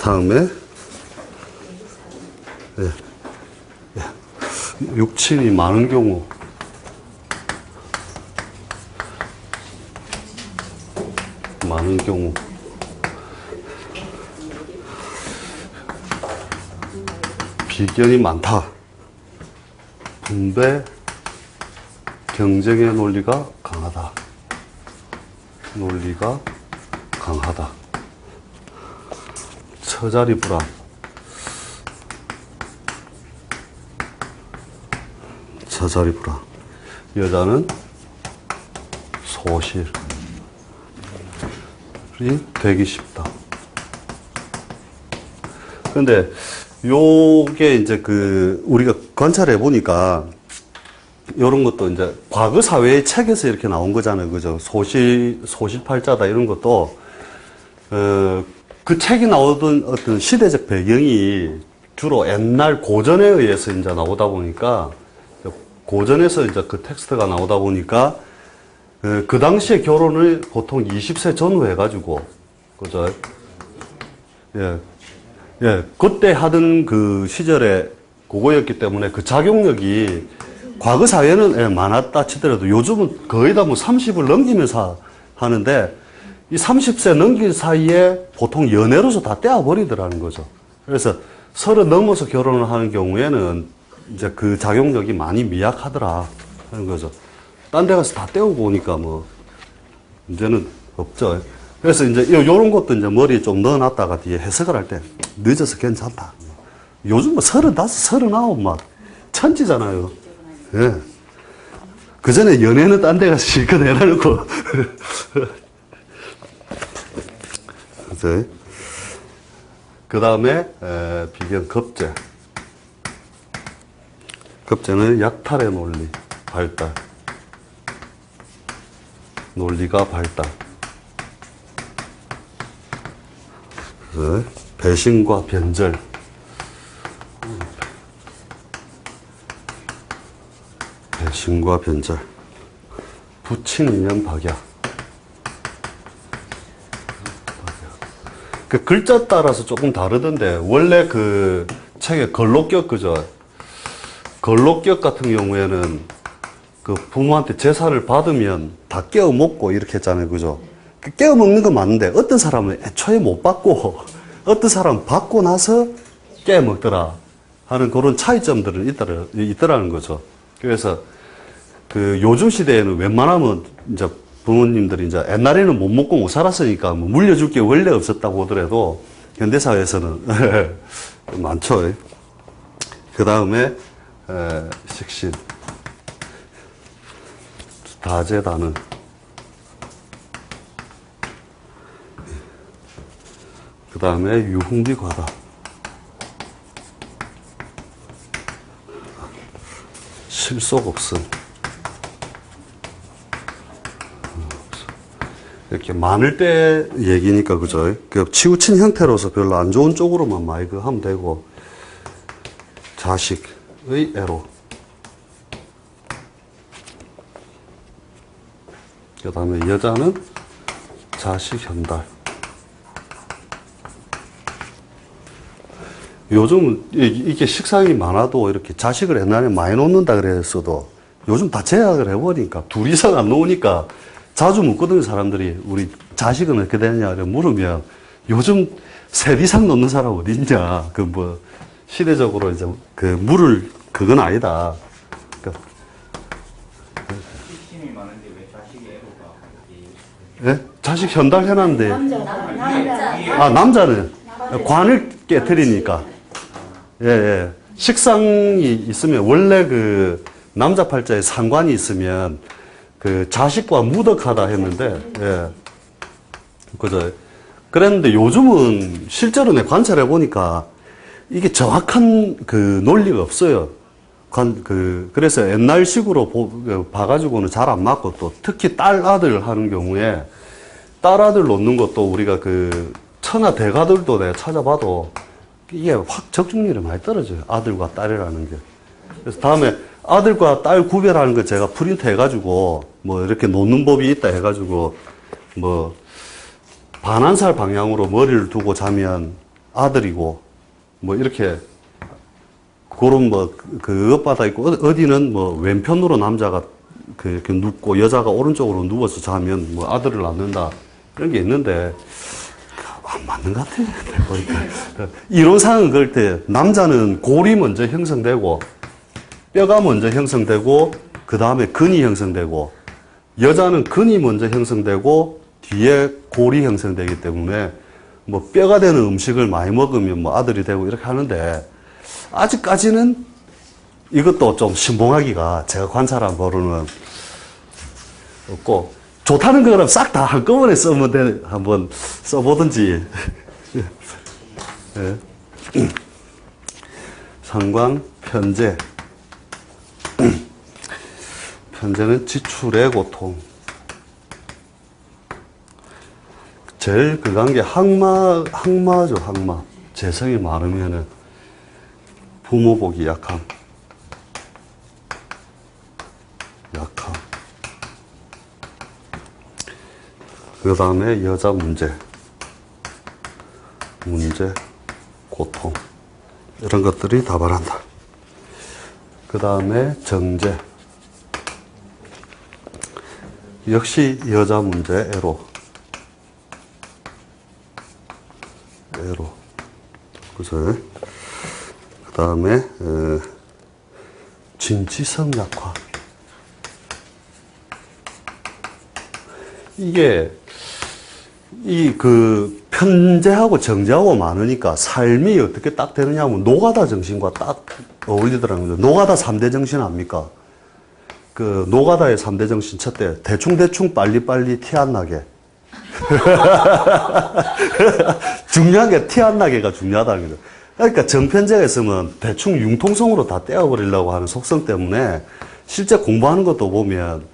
다음에 예. 예. 육친이 많은 경우 비견이 많다. 분배 경쟁의 논리가 강하다. 처자리 불안. 여자는 소실이 되기 쉽다. 근데 요게 이제 우리가 관찰해 보니까 요런 것도 이제 과거 사회의 책에서 이렇게 나온 거잖아요. 그죠? 소실팔자다 이런 것도, 그 책이 나오던 어떤 시대적 배경이 주로 옛날 고전에 의해서 이제 나오다 보니까, 고전에서 이제 그 텍스트가 나오다 보니까, 그 당시에 결혼을 보통 20세 전후 해가지고, 그죠? 예, 그때 하던 그 시절에 그거였기 때문에 그 작용력이 과거 사회는 예, 많았다 치더라도 요즘은 거의 다 뭐 30을 넘기면서 하는데 이 30세 넘긴 사이에 보통 연애로서 다 떼어버리더라는 거죠. 그래서 30 넘어서 결혼을 하는 경우에는 이제 그 작용력이 많이 미약하더라 하는 거죠. 딴 데 가서 다 떼우고 오니까 뭐 문제는 없죠. 그래서 이제 요런 것도 이제 머리에 좀 넣어놨다가 뒤에 해석을 할 때 늦어서 괜찮다. 요즘 뭐 35, 39 막 천지잖아요. 예. 그 전에 연애는 딴 데 가서 실컷 해놔놓고. 그 다음에, 비견 겁제. 겁제는 약탈의 논리가 발달. 배신과 변절. 부친 인연 박약. 그 글자 따라서 조금 다르던데, 원래 그 책에 걸록격, 그죠? 걸록격 같은 경우에는 그 부모한테 제사를 받으면 다 깨어 먹고 이렇게 했잖아요. 그죠? 깨어 먹는 건 맞는데, 어떤 사람은 애초에 못 받고, 어떤 사람은 받고 나서 깨어 먹더라 하는 그런 차이점들은 있더라는 거죠. 그래서 그 요즘 시대에는 웬만하면 이제 부모님들이 이제 옛날에는 못 먹고 못 살았으니까 뭐 물려줄 게 원래 없었다고 하더라도 현대사회에서는 많죠. 그 다음에 식신. 다재다능. 그 다음에 유흥비과다. 실속 없음. 이렇게 많을 때 얘기니까, 그죠? 그 치우친 형태로서 별로 안 좋은 쪽으로만 많이 하면 되고, 자식의 애로. 그 다음에 여자는 자식 현달. 요즘은 이게 식상이 많아도 이렇게 자식을 옛날에 많이 놓는다 그랬어도 요즘 다 제약을 해보니까 둘 이상 안 놓으니까 자주 묻거든요, 사람들이. 우리 자식은 어떻게 되느냐 물으면 요즘 셋 이상 놓는 사람 어디 있냐. 시대적으로 이제 그건 아니다. 그러니까. 욕심이 많은데 왜 자식이 애로가? 예? 자식 현달 해놨는데. 남자는 관을 깨트리니까. 예. 식상이 있으면 원래 그 남자 팔자에 상관이 있으면 그 자식과 무덕하다 했는데, 예. 그죠. 그랬는데 요즘은 실제로 내 관찰해 보니까 이게 정확한 그 논리가 없어요. 그래서 옛날식으로 봐가지고는 잘 안 맞고 또 특히 딸 아들 하는 경우에 딸 아들 놓는 것도 우리가 그 천하 대가들도 내가 찾아봐도 이게 확 적중률이 많이 떨어져요. 아들과 딸이라는 게. 그래서 다음에 아들과 딸 구별하는 거 제가 프린트 해가지고 뭐 이렇게 놓는 법이 있다 해가지고 뭐 반한살 방향으로 머리를 두고 자면 아들이고, 뭐 이렇게, 그런 뭐, 그 엇바다 있고, 어디는 뭐 왼편으로 남자가 이렇게 눕고 여자가 오른쪽으로 누워서 자면 뭐 아들을 낳는다. 이런 게 있는데, 안 맞는 것 같아요. 보니까. 이론상은 그럴 때 남자는 골이 먼저 형성되고, 뼈가 먼저 형성되고, 그 다음에 근이 형성되고, 여자는 근이 먼저 형성되고, 뒤에 골이 형성되기 때문에, 뭐 뼈가 되는 음식을 많이 먹으면 뭐 아들이 되고 이렇게 하는데, 아직까지는 이것도 좀 신봉하기가 제가 관찰한 바로는 없고, 좋다는 거는 싹 다 한꺼번에 쓰면 돼. 한번 써보든지. 예. 상관, 편제. 편제는 지출의 고통. 제일 그 관계 항마죠, 항마. 재성이 많으면은 부모 보기 약함. 약함. 그 다음에 여자 문제. 문제, 고통. 이런 것들이 다발한다. 그 다음에 정제. 역시 여자 문제, 애로. 애로. 그죠? 그 다음에, 진지성 약화. 이게, 편제하고 정제하고 많으니까 삶이 어떻게 딱 되느냐 하면 노가다 정신과 딱 어울리더라고요. 노가다 3대 정신 압니까? 그, 노가다의 3대 정신 첫째, 대충대충 빨리빨리 티 안 나게. 중요한 게 티 안 나게가 중요하다는 거죠. 그러니까 정편제가 있으면 대충 융통성으로 다 떼어버리려고 하는 속성 때문에 실제 공부하는 것도 보면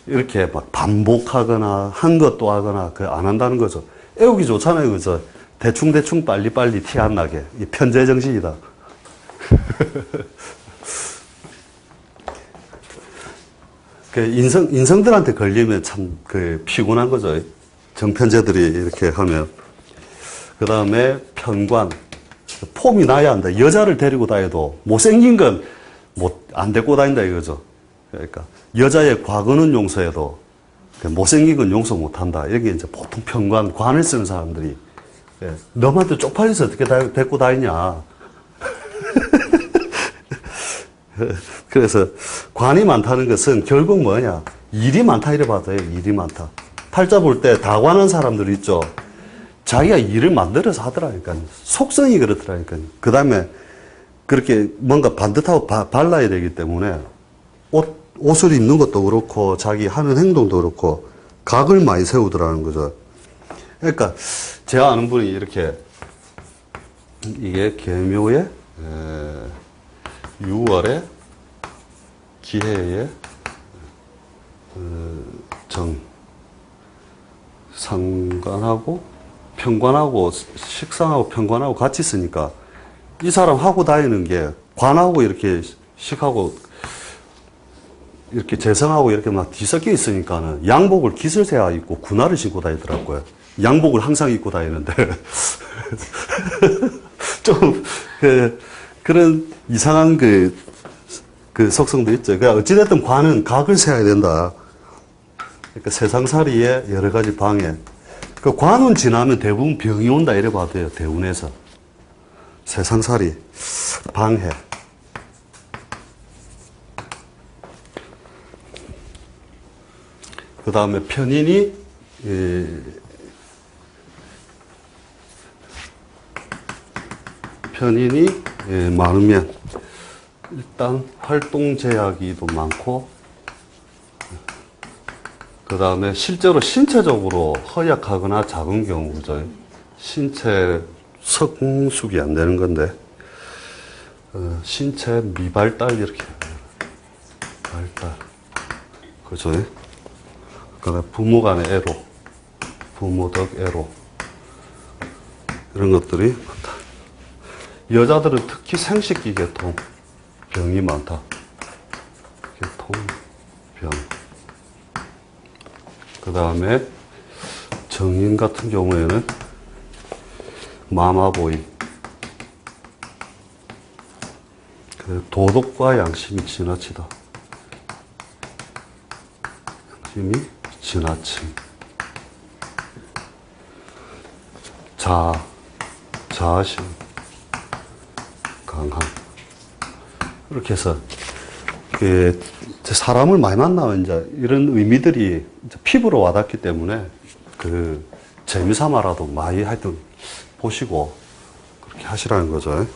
이렇게 막 반복하거나 한 것도 하거나 안 한다는 거죠. 애우기 좋잖아요. 그죠? 대충대충 빨리빨리 티 안 나게. 이 편제 정신이다. 인성들한테 걸리면 참 피곤한 거죠. 정편제들이 이렇게 하면. 그 다음에 편관. 폼이 나야 한다. 여자를 데리고 다녀도 못생긴 건 안 데리고 다닌다 이거죠. 그러니까 여자의 과거는 용서해도 못생긴 건 용서 못한다. 이게 이제 보통 편관, 관을 쓰는 사람들이 너한테 쪽팔려서 어떻게 데리고 다니냐. 그래서 관이 많다는 것은 결국 뭐냐. 일이 많다 이래 봐도 돼요. 일이 많다. 팔자 볼 때 다관한 사람들 있죠. 자기가 일을 만들어서 하더라니까요. 속성이 그렇더라니까요. 그 다음에 그렇게 뭔가 반듯하고 발라야 되기 때문에 옷을 입는 것도 그렇고 자기 하는 행동도 그렇고 각을 많이 세우더라는 거죠. 그러니까 제가 아는 분이 이렇게 이게 계묘의 6월에 기해의 정 상관하고 편관하고 식상하고 편관하고 같이 쓰니까 이 사람 하고 다니는 게 관하고 이렇게 식하고 이렇게 재성하고 이렇게 막 뒤섞여 있으니까는 양복을 기슬세야 입고 군화를 신고 다니더라고요. 양복을 항상 입고 다니는데 좀 그런 이상한 그 속성도 있죠. 그러니까 어찌됐든 관은 각을 세야 된다. 그러니까 세상살이의 여러 가지 방해. 그 관운 지나면 대부분 병이 온다 이래 봐도 돼요. 대운에서. 세상살이, 방해. 그 다음에 편인이 많으면 일단 활동 제약이도 많고 그 다음에 실제로 신체적으로 허약하거나 작은 경우죠. 신체 성숙이 안 되는 건데 신체 미발달 이렇게 발달 그죠? 그다음에 부모 간의 애로 부모덕 애로 이런 것들이 많다. 여자들은 특히 생식기 계통 병이 많다. 계통 병. 그 다음에 정인 같은 경우에는 마마보이 그 도덕과 양심이 지나치다. 양심이 지나침. 자아심. 강함. 이렇게 해서, 사람을 많이 만나면 이제 이런 의미들이 이제 피부로 와닿기 때문에 그 재미삼아라도 많이 하여튼 보시고 그렇게 하시라는 거죠.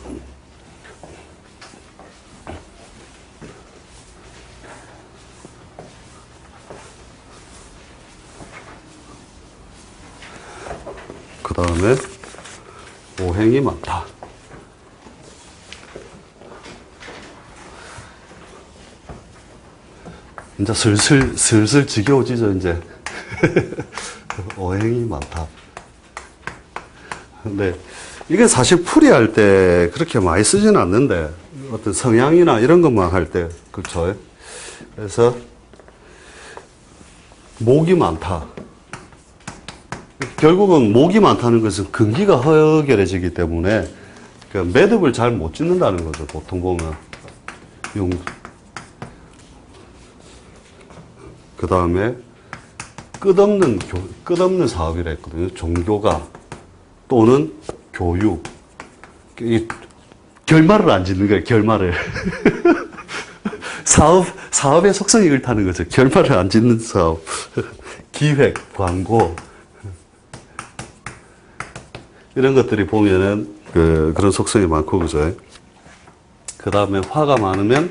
그 다음에 오행이 많다. 이제 슬슬 지겨워지죠, 이제. 오행이 많다. 근데 이게 사실 풀이할 때 그렇게 많이 쓰지는 않는데, 어떤 성향이나 이런 것만 할 때, 그렇죠. 그래서, 목이 많다. 결국은 목이 많다는 것은 근기가 허결해지기 때문에, 그 매듭을 잘 못 짓는다는 거죠, 보통 보면. 그 다음에 끝없는 사업이라 했거든요. 종교가 또는 교육. 결말을 안 짓는 거예요. 결말을. 사업의 속성이 그렇다는 거죠. 결말을 안 짓는 사업. 기획, 광고. 이런 것들이 보면은 그런 속성이 많고, 그죠? 그 다음에 화가 많으면,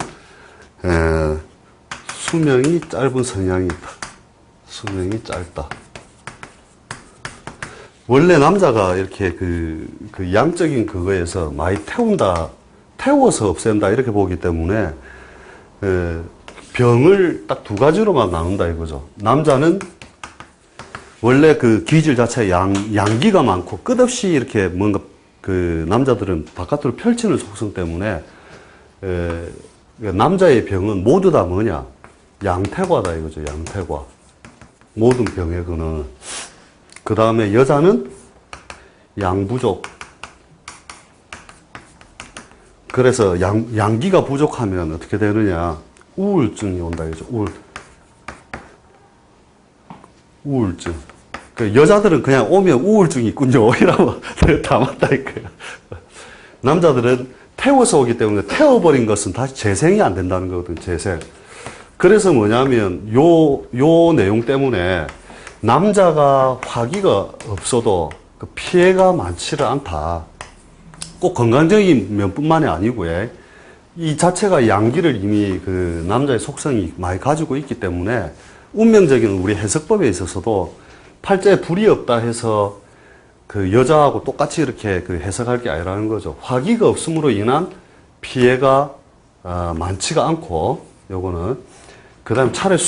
수명이 짧은 성향이 있다. 수명이 짧다. 원래 남자가 이렇게 그 양적인 그거에서 많이 태워서 없앤다, 이렇게 보기 때문에, 병을 딱 두 가지로만 나눈다 이거죠. 남자는 원래 그 기질 자체가 양기가 많고 끝없이 이렇게 뭔가 그 남자들은 바깥으로 펼치는 속성 때문에, 남자의 병은 모두 다 뭐냐? 양태과다 이거죠. 양태과. 모든 병의 근원은. 그 다음에 여자는 양부족. 그래서 양기가 부족하면 어떻게 되느냐? 우울증이 온다 이거죠. 우울증. 그 여자들은 그냥 오면 우울증이 있군요. 이라고 다 맞다 이거예요. 남자들은 태워서 오기 때문에 태워버린 것은 다시 재생이 안 된다는 거거든요. 재생. 그래서 뭐냐면 요 내용 때문에 남자가 화기가 없어도 그 피해가 많지를 않다. 꼭 건강적인 면뿐만이 아니고요. 이 자체가 양기를 이미 그 남자의 속성이 많이 가지고 있기 때문에 운명적인 우리 해석법에 있어서도 팔자에 불이 없다 해서 그 여자하고 똑같이 이렇게 그 해석할 게 아니라는 거죠. 화기가 없음으로 인한 피해가 많지가 않고, 요거는. 그 다음 차라리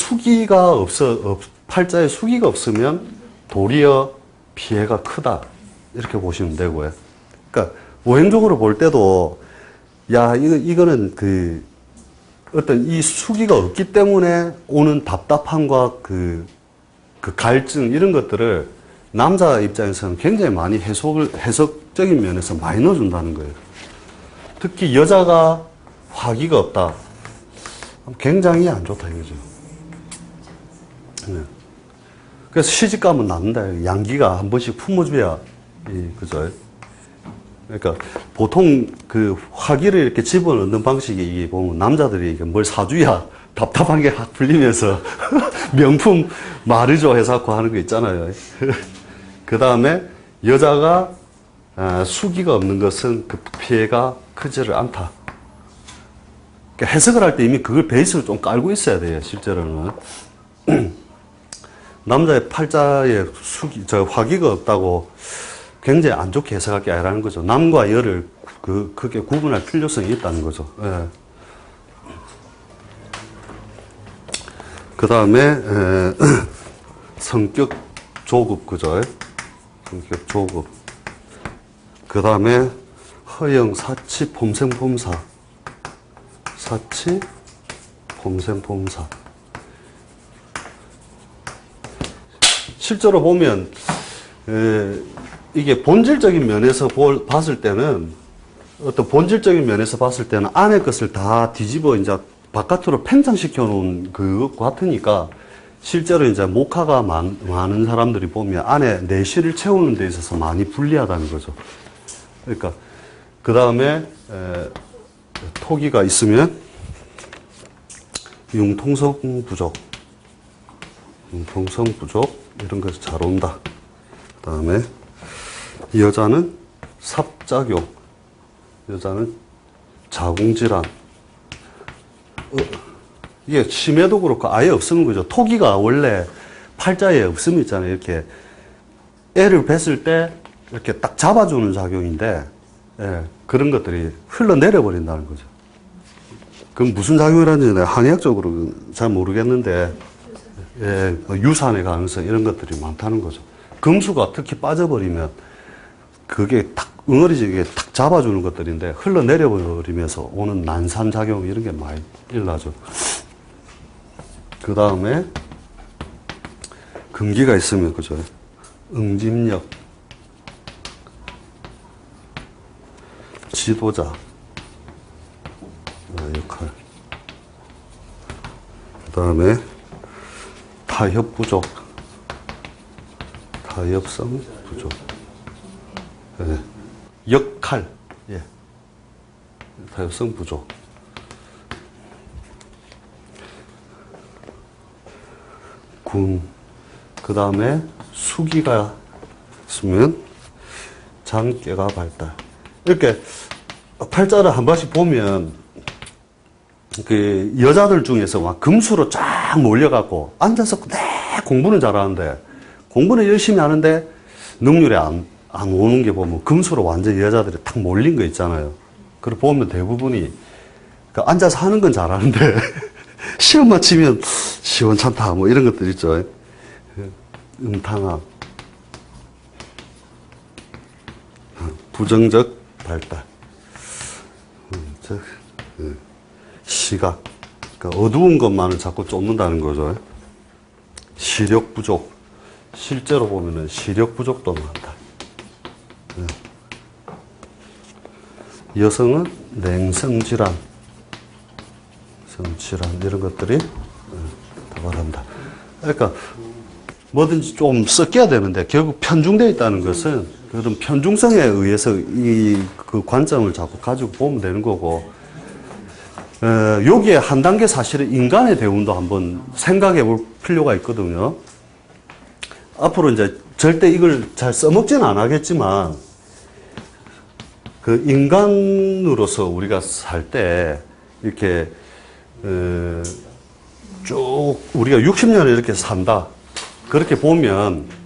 팔자에 수기가 없으면 도리어 피해가 크다. 이렇게 보시면 되고요. 그러니까 오행적으로 볼 때도, 이거는 어떤 이 수기가 없기 때문에 오는 답답함과 그 갈증, 이런 것들을 남자 입장에서는 굉장히 많이 해석적인 면에서 많이 넣어준다는 거예요. 특히 여자가 화기가 없다. 굉장히 안 좋다 이거죠. 네. 그래서 시집가면 낫는다. 양기가 한 번씩 품어줘야, 그죠? 그러니까 보통 그 화기를 이렇게 집어넣는 방식이 이게 보면 남자들이 뭘 사줘야 답답한 게 확 풀리면서 명품 마르조 해사코 하는 거 있잖아요. 그 다음에 여자가 수기가 없는 것은 그 피해가 크지를 않다. 그러니까 해석을 할 때 이미 그걸 베이스를 좀 깔고 있어야 돼요, 실제로는. 남자의 팔자에 화기가 없다고 굉장히 안 좋게 해석할 게 아니라는 거죠. 남과 여를 크게 구분할 필요성이 있다는 거죠. 예. 그 다음에, 성격 조급, 그죠? 성격 조급. 그 다음에, 허영, 사치, 폼생폼사. 사치, 폼생폼사. 실제로 보면, 이게 본질적인 면에서 봤을 때는 어떤 본질적인 면에서 봤을 때는 안의 것을 다 뒤집어 이제 바깥으로 팽창시켜 놓은 그것 같으니까 실제로 이제 목화가 많은 사람들이 보면 안에 내실을 채우는 데 있어서 많이 불리하다는 거죠. 그러니까 그 다음에 토기가 있으면 융통성 부족 이런 것이 잘 온다. 그 다음에 여자는 삽작용, 여자는 자궁질환. 이게 심해도 그렇고 아예 없으면 그죠. 토기가 원래 팔자에 없으면 있잖아요. 이렇게 애를 뱄을 때 이렇게 딱 잡아주는 작용인데, 예, 그런 것들이 흘러내려 버린다는 거죠. 그럼 무슨 작용이라는지 내가 한의학적으로 잘 모르겠는데, 예, 유산의 가능성 이런 것들이 많다는 거죠. 금수가 특히 빠져버리면 그게 탁 응어리지게 탁 잡아주는 것들인데 흘러내려 버리면서 오는 난산작용 이런 게 많이 일어나죠. 그 다음에 금기가 있으면 그죠. 응집력, 지도자 역할. 그 다음에 타협 부족, 타협성 부족. 예. 역할, 예. 타협성 부족. 군, 그 다음에 수기가 있으면 장깨가 발달. 이렇게 팔자를 한 번씩 보면 그 여자들 중에서 막 금수로 쫙 몰려갖고 앉아서 내 공부는 잘하는데 공부는 열심히 하는데 능률이 안 오는 게 보면 금수로 완전히 여자들이 탁 몰린 거 있잖아요. 그걸 보면 대부분이 그 앉아서 하는 건 잘하는데 시험만 치면 시원찮다 뭐 이런 것들 있죠. 음탕함, 부정적 발달, 시각, 그러니까 어두운 것만을 자꾸 쫓는다는 거죠. 시력 부족, 실제로 보면은 시력 부족도 많다. 여성은 냉성질환, 성질환 이런 것들이 다발한다. 그러니까 뭐든지 좀 섞여야 되는데 결국 편중되어 있다는 것은 그런 편중성에 의해서 그 관점을 자꾸 가지고 보면 되는 거고, 여기에 한 단계 사실은 인간의 대운도 한번 생각해 볼 필요가 있거든요. 앞으로 이제 절대 이걸 잘 써먹지는 않겠지만, 그 인간으로서 우리가 살 때, 이렇게, 쭉 우리가 60년을 이렇게 산다. 그렇게 보면,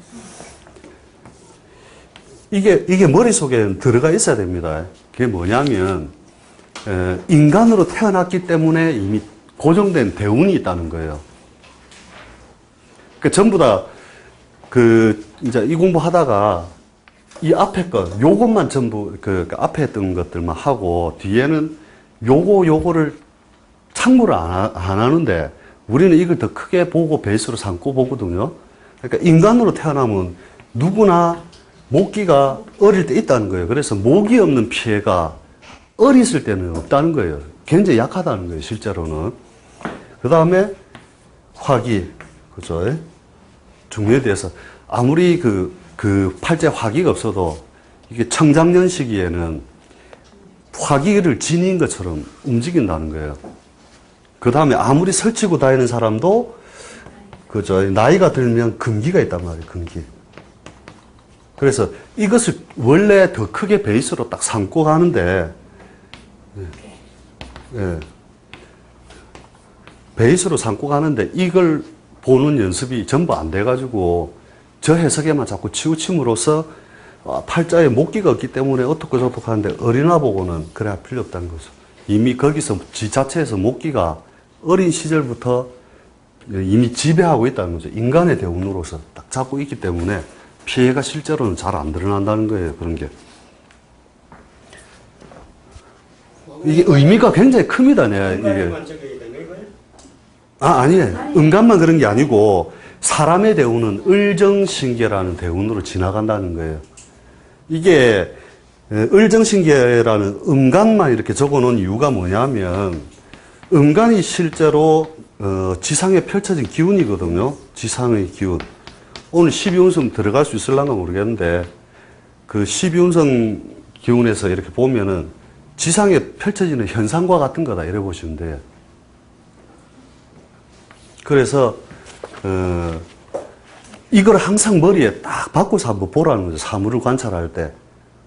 이게 머릿속에 들어가 있어야 됩니다. 그게 뭐냐면, 인간으로 태어났기 때문에 이미 고정된 대운이 있다는 거예요. 그러니까 전부 다, 이제 이 공부 하다가, 이 앞에 것, 요것만 전부, 그 앞에 했던 것들만 하고, 뒤에는 요거를 참고를 안 하는데, 우리는 이걸 더 크게 보고 베이스로 삼고 보거든요. 그러니까 인간으로 태어나면 누구나 목기가 어릴 때 있다는 거예요. 그래서 목이 없는 피해가 어렸을 때는 없다는 거예요. 굉장히 약하다는 거예요, 실제로는. 그 다음에 화기, 그죠? 중요에 대해서 아무리 그 팔자에 화기가 없어도 이게 청장년 시기에는 화기를 지닌 것처럼 움직인다는 거예요. 그 다음에 아무리 설치고 다니는 사람도 그죠? 나이가 들면 금기가 있단 말이에요, 금기. 그래서 이것을 원래 더 크게 베이스로 딱 삼고 가는데, 예. 베이스로 삼고 가는데 이걸 보는 연습이 전부 안 돼가지고 저 해석에만 자꾸 치우침으로써 팔자에 목기가 없기 때문에 어떻고 저떻고 하는데 어린아 보고는 그래야 필요 없다는 거죠. 이미 거기서 지 자체에서 목기가 어린 시절부터 이미 지배하고 있다는 거죠. 인간의 대운으로서 딱 잡고 있기 때문에 피해가 실제로는 잘 안 드러난다는 거예요. 그런 게. 이게 의미가 굉장히 큽니다. 내가 이게. 아니에요. 음간만 그런 게 아니고 사람의 대운은 을정신계라는 대운으로 지나간다는 거예요. 이게 을정신계라는 음간만 이렇게 적어놓은 이유가 뭐냐면, 음간이 실제로 지상에 펼쳐진 기운이거든요. 지상의 기운. 오늘 12운성 들어갈 수 있을란가 모르겠는데, 그 12운성 기운에서 이렇게 보면은 지상에 펼쳐지는 현상과 같은 거다. 이래 보시면 돼요. 그래서, 이걸 항상 머리에 딱 바꿔서 한번 보라는 거죠. 사물을 관찰할 때.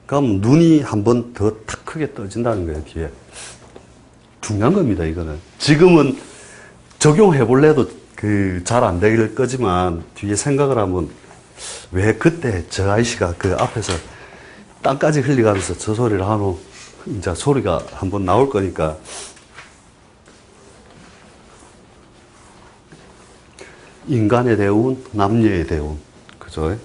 그럼 눈이 한번 더 탁 크게 떠진다는 거예요, 뒤에. 중요한 겁니다, 이거는. 지금은 적용해 볼래도 잘 안 될 거지만, 뒤에 생각을 하면, 왜 그때 저 아이씨가 그 앞에서 땀까지 흘리면서 저 소리를 하노? 이제 소리가 한번 나올 거니까. 인간의 대운, 남녀의 대운. 그죠?